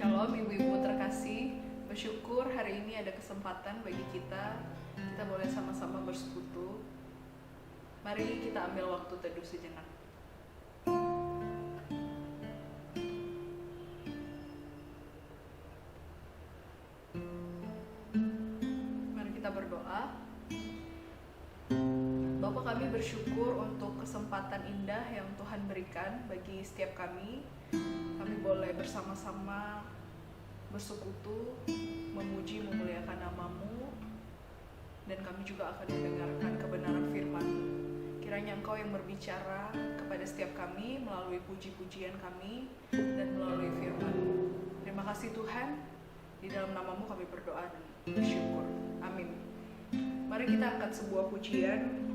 Shalom ibu-ibu terkasih, bersyukur hari ini ada kesempatan bagi kita boleh sama-sama bersekutu. Mari kita ambil waktu teduh sejenak. Mari kita berdoa. Bapa, kami bersyukur untuk kesempatan indah yang Tuhan berikan bagi setiap kami. Kami boleh bersama-sama bersekutu, memuji, memuliakan nama-Mu, dan kami juga akan mendengarkan kebenaran firman-Mu. Kiranya Engkau yang berbicara kepada setiap kami melalui puji-pujian kami dan melalui firman-Mu. Terima kasih Tuhan, di dalam nama-Mu kami berdoa dan bersyukur. Amin. Mari kita angkat sebuah pujian.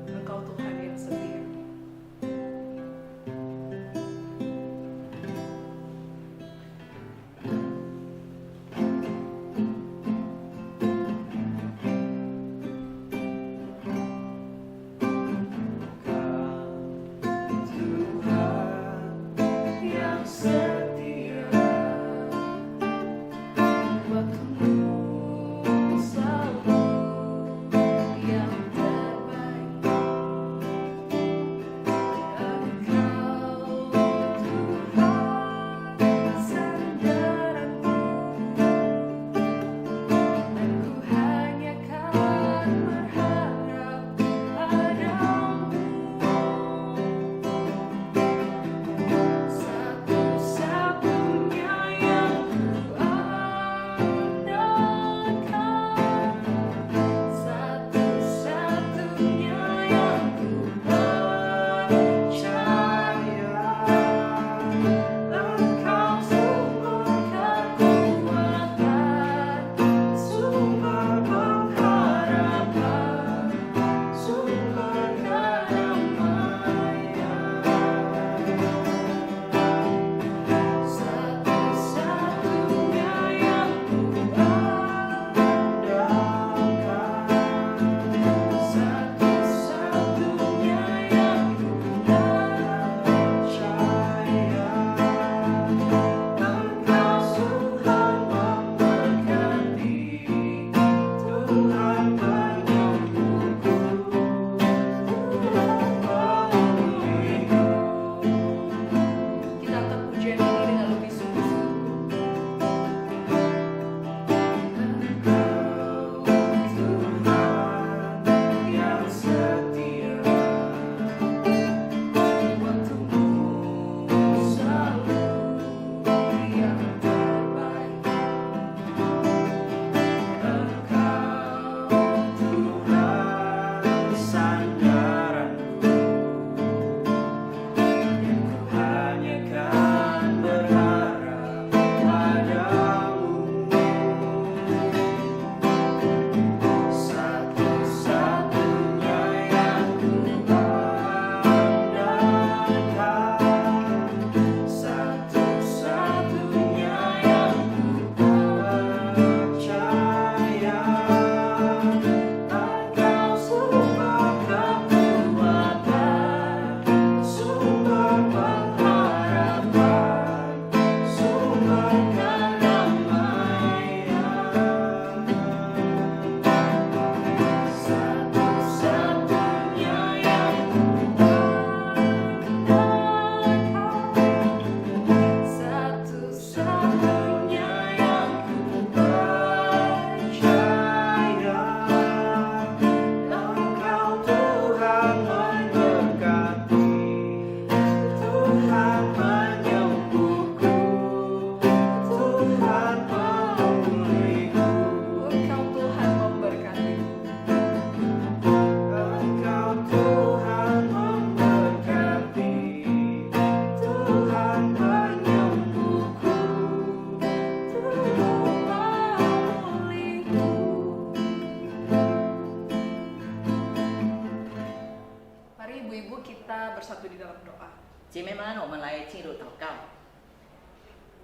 Engkau Tuhan yang setia.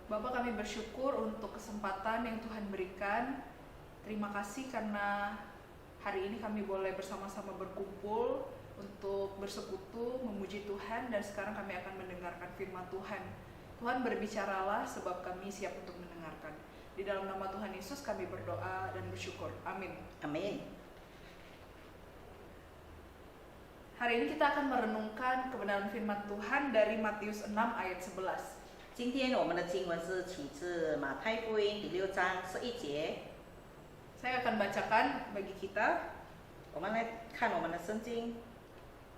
Bapak, kami bersyukur untuk kesempatan yang Tuhan berikan. Terima kasih karena hari ini kami boleh bersama-sama berkumpul untuk bersekutu, memuji Tuhan, dan sekarang kami akan mendengarkan firman Tuhan. Tuhan berbicaralah sebab kami siap untuk mendengarkan. Di dalam nama Tuhan Yesus kami berdoa dan bersyukur. Amin. Amin. Hari ini kita akan merenungkan kebenaran firman Tuhan dari Matius 6 ayat 11. 今天我们的经文是取自马太福音第6章11节。 Saya akan bacakan bagi kita. 我们来看我们的圣经。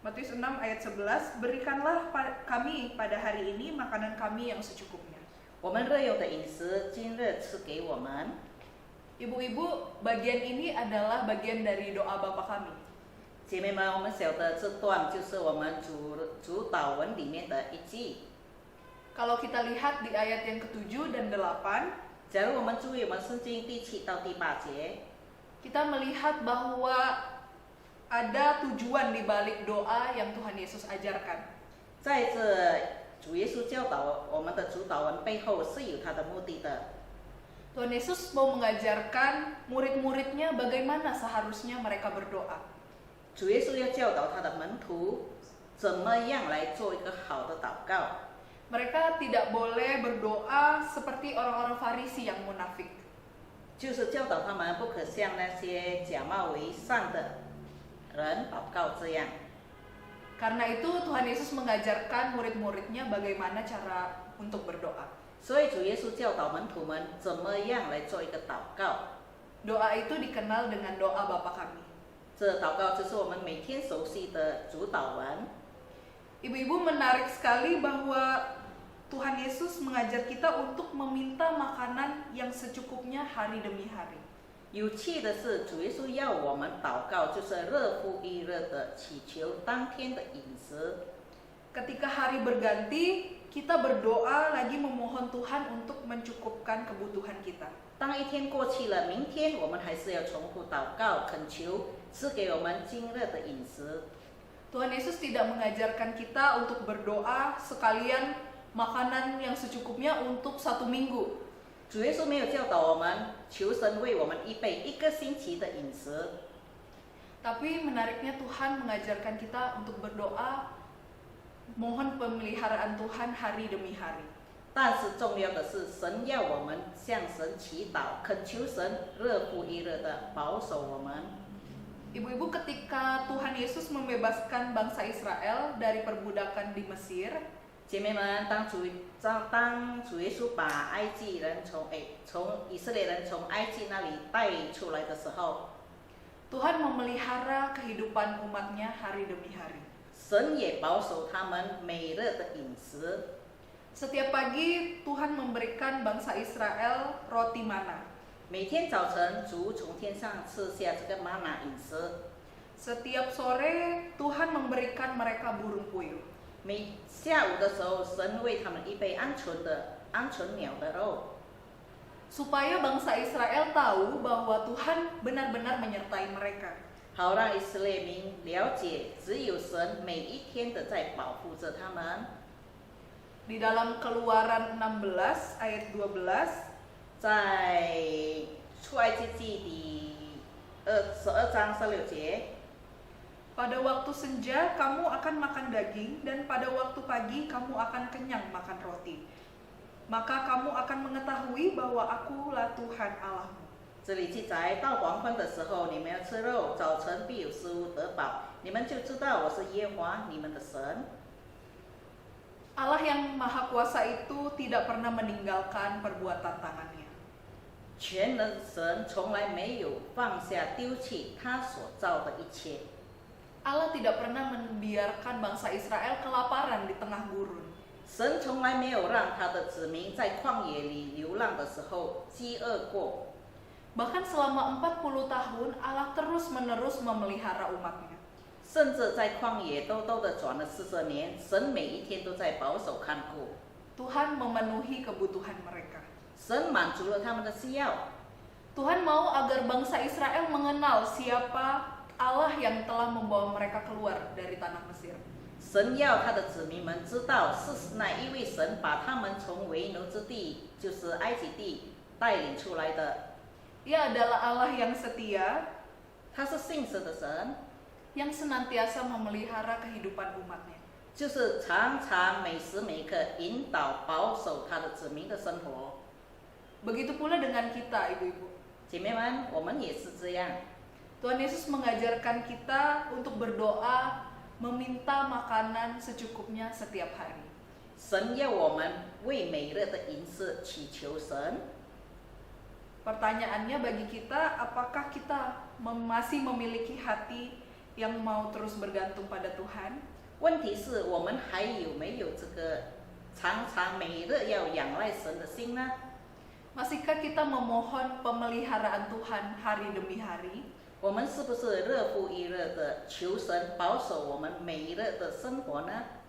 Matius 6 ayat 11, berikanlah kami pada hari ini makanan kami yang secukupnya. 我们日用的饮食，今日赐给我们。 Ibu-ibu, bagian ini adalah bagian dari doa Bapa kami. 姐妹们，我们晓得这段就是我们主祷文里面的一句。 Kalau kita lihat di ayat yang ke-7 dan 8, 假如我们注意我们圣经第7到第8节， kita melihat bahwa ada tujuan di balik doa yang Tuhan Yesus ajarkan. 在这主耶稣教导我们的主祷文背后是有他的目的的。 Tuhan Yesus mau mengajarkan murid-muridnya bagaimana seharusnya mereka berdoa. 主耶稣要教导他的门徒怎么样来做一个好的祷告。 Mereka tidak boleh berdoa seperti orang-orang Farisi yang munafik. 就是教导他们不可像那些假冒为善的人祷告这样。 Karena itu Tuhan Yesus mengajarkan murid-muridnya bagaimana cara untuk berdoa. 所以主耶稣教导门徒们怎么样来做一个祷告。 Doa itu dikenal dengan doa Bapa kami. 这祷告就是我们每天熟悉的主祷文。 Ibu-ibu, menarik sekali bahwa Tuhan Yesus mengajar kita untuk meminta makanan yang secukupnya hari demi hari. 有趣的是，主耶稣要我们祷告，就是日复一日的祈求当天的饮食。 Ketika hari berganti, kita berdoa lagi memohon Tuhan untuk mencukupkan kebutuhan kita. 当一天过去了，明天我们还是要重复祷告，恳求赐给我们今日的饮食。 Tuhan Yesus tidak mengajarkan kita untuk berdoa sekalian makanan yang secukupnya untuk 1 minggu. 主耶稣没有教导我们求神为我们预备1个星期的饮食， Tapi menariknya Tuhan mengajarkan kita untuk berdoa, mohon pemeliharaan Tuhan hari demi hari. 但是重要的是，神要我们向神祈祷，恳求神日复一日的保守我们。 Ibu-ibu, ketika Tuhan Yesus membebaskan bangsa Israel dari perbudakan di Mesir, 姐妹们，当主耶稣把埃及人从以色列人从埃及那里带出来的时候， Tuhan memelihara kehidupan umatnya hari demi hari. 神也保守他们每日的饮食。 Setiap pagi Tuhan memberikan bangsa Israel roti mana. 每天早晨，主从天上赐下这个玛纳饮食。 Setiap sore Tuhan memberikan mereka burung puyuh. 每下午的时候，神为他们预备鹌鹑鸟的肉， Supaya bangsa Israel tahu bahwa Tuhan benar-benar menyertai mereka. 好让以色列民了解，只有神每一天的在保护着他们。 Di dalam Keluaran 16 ayat 12, 在出埃及记第12章16节， pada waktu senja kamu akan makan daging dan pada waktu pagi kamu akan kenyang makan roti. Maka kamu akan mengetahui bahwa akulah Tuhan Allahmu. 这里记载到黄昏的时候，你们要吃肉，早晨必有食物得饱，你们就知道我是耶和华你们的神。 Allah yang Maha Kuasa itu tidak pernah meninggalkan perbuatan tangannya. 全能的神从来没有放下丢弃他所造的一切。 Allah tidak pernah membiarkan bangsa Israel kelaparan di tengah gurun. 神从来没有让他的子民在旷野里流浪的时候饥饿过。 Bahkan selama 40 tahun Allah terus-menerus memelihara umatnya. 甚至在旷野兜兜的转了40年，神每一天都在保守看顾。 Tuhan memenuhi kebutuhan mereka. 神满足了他们的需要。 Tuhan mau agar bangsa Israel mengenal siapa Allah yang telah membawa mereka keluar dari tanah Mesir. 神要他的子民们知道，是哪一位神把他们从为奴之地，就是埃及地带领出来的。 Ia adalah Allah yang setia, 他是信实的神， yang senantiasa memelihara kehidupan umatnya. 就是常常每时每刻引导保守他的子民的生活。 Begitu pula dengan kita, ibu-ibu. 姐妹们，我们也是这样。 Tuhan Yesus mengajarkan kita untuk berdoa, meminta makanan secukupnya setiap hari. 神要我们为每日的饮食祈求神。 Pertanyaannya bagi kita, apakah kita masih memiliki hati yang mau terus bergantung pada Tuhan? 问题是我们还有没有这个常常每日要仰赖神的心呢？ Masihkah kita memohon pemeliharaan Tuhan hari demi hari? 我们是不是日复一日的求神保守我们每日的生活呢？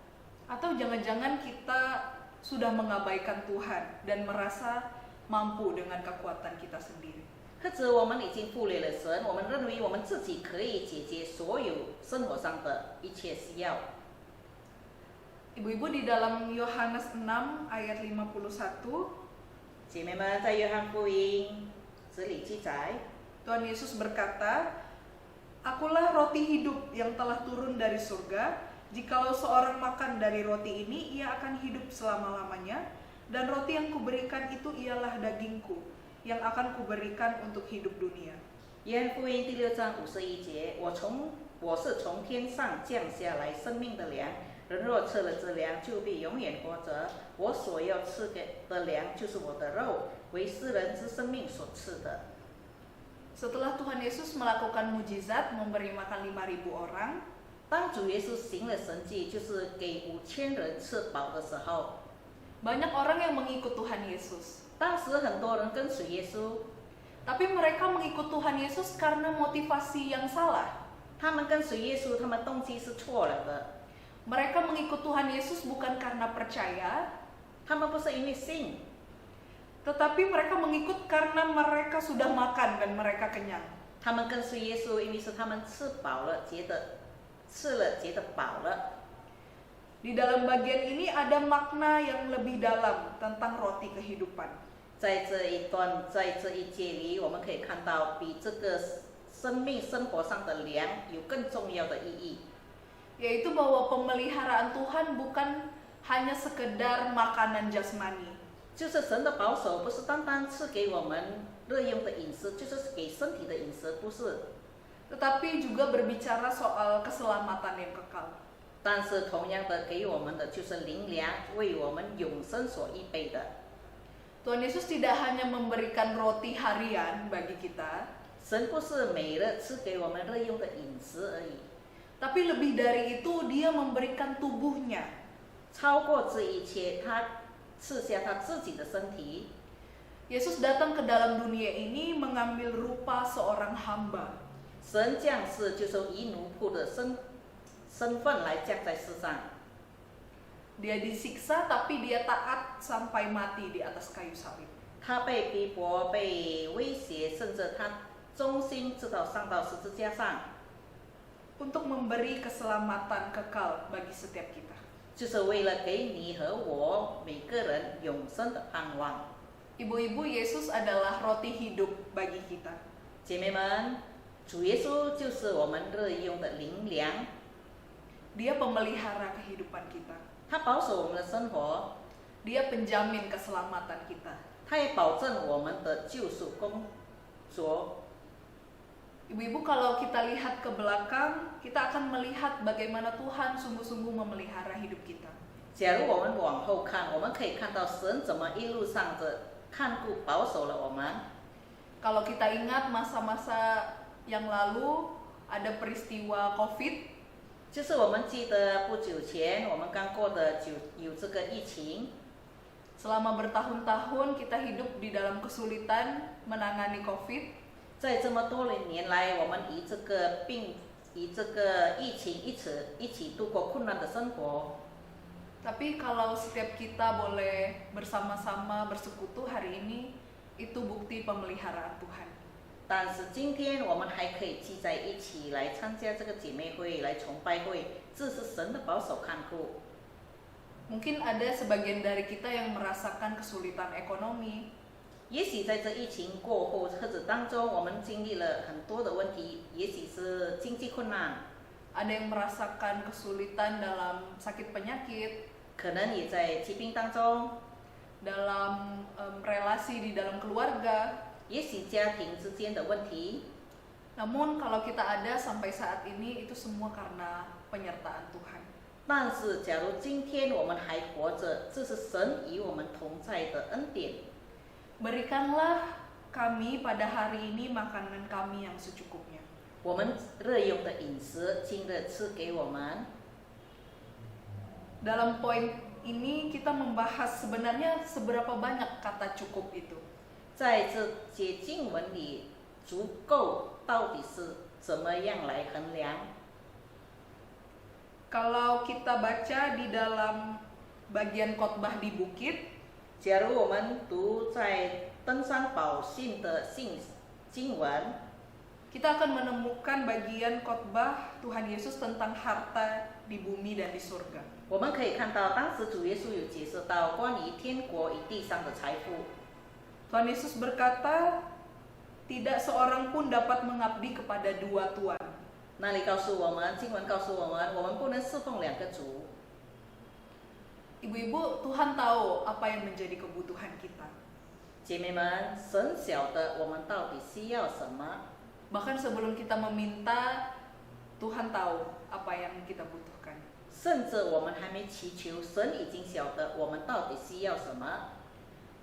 Atau jangan-jangan kita sudah mengabaikan Tuhan dan merasa mampu dengan kekuatan kita sendiri? 或者我们已经忽略了神，我们认为我们自己可以解决所有生活上的一切需要。 Ibu-ibu, di dalam Yohanes 6 ayat 51, 姐妹们，在约翰福音这里记载， Tuhan Yesus berkata, "Akulah roti hidup yang telah turun dari surga. Jikalau seorang makan dari roti ini, ia akan hidup selama-lamanya. Dan roti yang kuberikan itu ialah dagingku, yang akan kuberikan untuk hidup dunia." 约翰福音第6章51节，我是从天上降下来生命的粮，人若吃了这粮，就必永远活着。我所要吃的粮，就是我的肉，为世人之生命所赐的。 Setelah Tuhan Yesus melakukan mujizat memberi makan 5.000 orang, 当主耶稣行了神迹，就是给5000人吃饱的时候， banyak orang yang mengikut Tuhan Yesus. 当时很多人跟随耶稣， Tapi mereka mengikut Tuhan Yesus karena motivasi yang salah. 他们跟随耶稣，他们动机是错了的， Mereka mengikut Tuhan Yesus bukan karena percaya, 他们不是因为信， tetapi mereka mengikut karena mereka sudah makan dan mereka kenyang. 他们跟随耶稣，因为是他们吃饱了，觉得饱了。 Di dalam bagian ini ada makna yang lebih dalam tentang roti kehidupan. 在这一段，在这一节里，我们可以看到比这个生命生活上的粮有更重要的意义， Yaitu bahwa pemeliharaan Tuhan bukan hanya sekedar makanan jasmani, 就是神的保守不是单单赐给我们日用的饮食，就是给身体的饮食，不是。 tetapi juga berbicara soal keselamatan yang kekal. 但是同样的，给我们的就是灵粮，为我们永生所预备的。 Tuhan Yesus tidak hanya memberikan roti harian bagi kita, 神不是每日赐给我们日用的饮食而已， tapi lebih dari itu dia memberikan tubuhnya. 超过这一切，他赐下他自己的身体。 Yesus datang ke dalam dunia ini mengambil rupa seorang hamba. 神降世就是以奴仆的身份来降在世上。 Dia disiksa tapi dia taat sampai mati di atas kayu salib. 他被逼迫、被威胁，甚至他忠心直到上到十字架上， Untuk memberi keselamatan kekal bagi setiap kita. 就是为了给你和我每个人永生的盼望。 Ibu-ibu, Yesus adalah roti hidup bagi kita. 姐妹们，主耶稣就是我们日用的灵粮， Dia pemelihara kehidupan kita. 他保守我们的生活， Dia penjamin keselamatan kita. 他也保证我们的救赎工作。 Ibu-ibu, kalau kita lihat ke belakang, kita akan melihat bagaimana Tuhan sungguh-sungguh memelihara hidup kita. 假如我们往后看，我们可以看到神怎么一路上的看顾保守了我们。 Kalau kita ingat masa-masa yang lalu ada peristiwa COVID, 就是我们记得不久前我们刚过的有这个疫情， selama bertahun-tahun kita hidup di dalam kesulitan menangani COVID. 在这么多年来，我们以这个疫情一起度过困难的生活。 Tapi kalau setiap kita boleh bersama-sama bersekutu hari ini, itu bukti pemeliharaan Tuhan. 但是今天我们还可以聚在一起来参加这个姐妹会，来崇拜会，这是神的保守看顾。 Mungkin ada sebagian dari kita yang merasakan kesulitan ekonomi, 也许在这疫情过后或者当中，我们经历了很多的问题，也许是经济困难， ada yang merasakan kesulitan dalam sakit penyakit, 可能也在疾病当中， dalam relasi di dalam keluarga. 也许家庭之间的问题。 Namun kalau kita ada sampai saat ini, itu semua karena penyertaan Tuhan. 但是，假如今天我们还活着，这是神与我们同在的恩典。 Berikanlah kami pada hari ini makanan kami yang secukupnya. 我们日用的饮食，今日赐给我们。 Dalam poin ini kita membahas sebenarnya seberapa banyak kata cukup itu. 在这些经文里，足够到底是怎么样来衡量？ Kalau kita baca di dalam bagian khotbah di bukit, 假如我们读在登山宝训的经文， kita akan menemukan bagian khotbah Tuhan Yesus tentang harta di bumi dan di surga. 我们可以看到，当时主耶稣有解释到关于天国与地上的财富。 Tuhan Yesus berkata, tidak seorang pun dapat mengabdi kepada dua tuan. 那里告诉我们，经文告诉我们，我们不能侍奉两个主。 Ibu-ibu, Tuhan tahu apa yang menjadi kebutuhan kita. 姐妹们，神晓得我们到底需要什么。 Bahkan sebelum kita meminta, Tuhan tahu apa yang kita butuhkan. 甚至我们还没祈求，神已经晓得我们到底需要什么。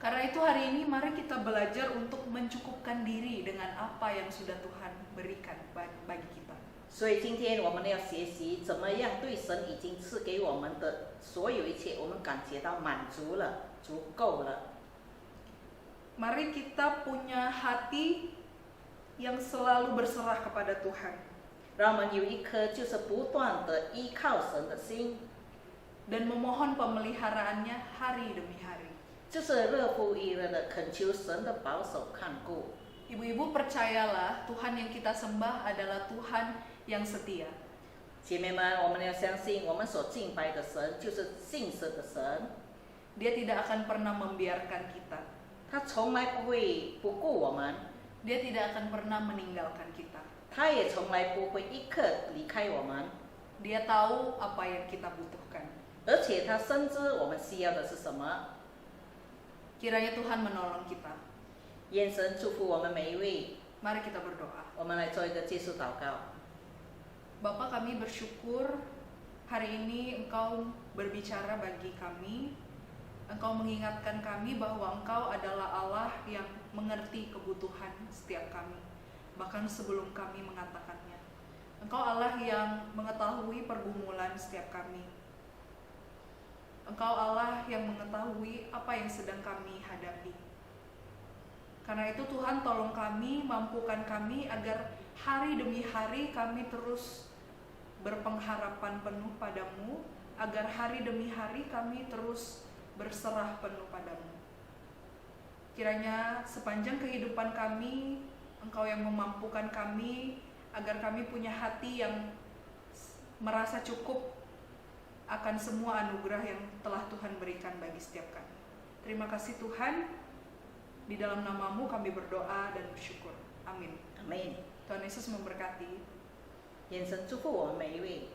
Karena itu hari ini mari kita belajar untuk mencukupkan diri dengan apa yang sudah Tuhan berikan bagi kita. 所以今天我们要学习怎么样对神已经赐给我们的所有一切，我们感觉到满足了，足够了。 Mari kita punya hati yang selalu berserah kepada Tuhan 让我们有一颗就是不断的依靠神的心， dan memohon pemeliharaannya hari demi hari. 就是日复一日的恳求神的保守看顾。 Ibu-ibu percayalah, Tuhan yang kita sembah adalah Tuhan yang setia. 姐妹们，我们要相信，我们所敬拜的神就是信实的神， Dia tidak akan pernah membiarkan kita. 他从来不会不顾我们， Dia tidak akan pernah meninggalkan kita. 他也从来不会一刻离开我们， Dia tahu apa yang kita butuhkan. 而且他深知我们需要的是什么。 Kiranya Tuhan menolong kita. 愿神祝福我们每一位。 Mari kita berdoa. 我们来做一个结束祷告。 Bapa, kami bersyukur hari ini Engkau berbicara bagi kami. Engkau mengingatkan kami bahwa Engkau adalah Allah yang mengerti kebutuhan setiap kami, bahkan sebelum kami mengatakannya. Engkau Allah yang mengetahui pergumulan setiap kami. Engkau Allah yang mengetahui apa yang sedang kami hadapi. Karena itu Tuhan, tolong kami, mampukan kami agar hari demi hari kami terus berpengharapan penuh padamu, agar hari demi hari kami terus berserah penuh padamu. Kiranya sepanjang kehidupan kami, Engkau yang memampukan kami, agar kami punya hati yang merasa cukup akan semua anugerah yang telah Tuhan berikan bagi setiap kami. Terima kasih Tuhan. Di dalam nama-Mu kami berdoa dan bersyukur. Amin. Amin。 Tuhan Yesus memberkati. 愿神祝福我们每一位。